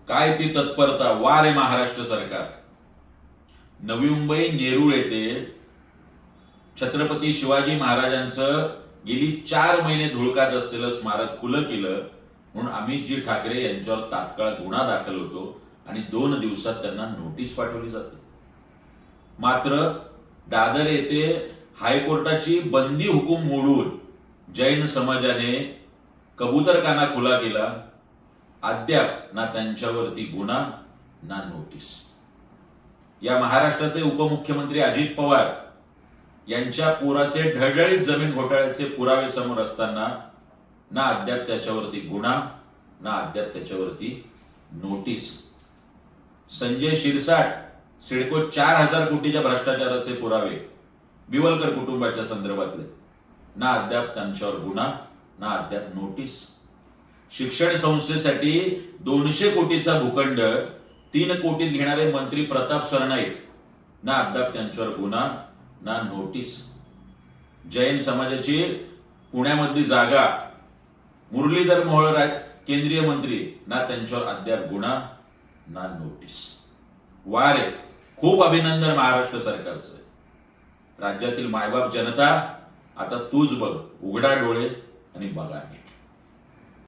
काय ती तत्परता, वा रे महाराष्ट्र सरकार. नवी मुंबई नेरूळ येथे छत्रपती शिवाजी महाराजांचं गेली 4 महिने धुळकात असलेलं स्मारक खुलं केलं म्हणून अमितजी ठाकरे यांच्यावर तात्काळ गुन्हा दाखल होतो आणि 2 दिवसात त्यांना नोटीस पाठवली जाते. मात्र दादर येथे हायकोर्टाची बंदी हुकूम मोडून जैन समाजाने कबूतरखाना खुला केला. अद्याप ना त्यांच्यावरती गुन्हा ना नोटीस. या महाराष्ट्राचे उपमुख्यमंत्री अजित पवार यांच्या पोराचे ढळढळीत जमीन घोटाळ्याचे पुरावे समोर असताना ना अद्याप त्याच्यावरती गुन्हा ना अद्याप त्याच्यावरती नोटीस. संजय शिरसाट सिडको 4,000 कोटीच्या भ्रष्टाचाराचे पुरावे बिवलकर कुटुंबाच्या संदर्भातले, ना अद्याप त्यांच्यावर गुन्हा ना अद्याप नोटीस. शिक्षण संस्थेसाठी 200 कोटीचा भूखंड 3 कोटीत घेणारे मंत्री प्रताप सरनाईक, ना अद्याप त्यांच्यावर गुन्हा ना नोटीस. जैन समाजाची पुण्यामधली जागा मुरलीधर मोहोळ केंद्रीय मंत्री, ना त्यांच्यावर अद्याप गुन्हा ना नोटीस. वा रे, खूप अभिनंदन महाराष्ट्र सरकारचं. राज्यातील मायबाप जनता, आता तूच बघ, उघडा डोळे आणि बघा.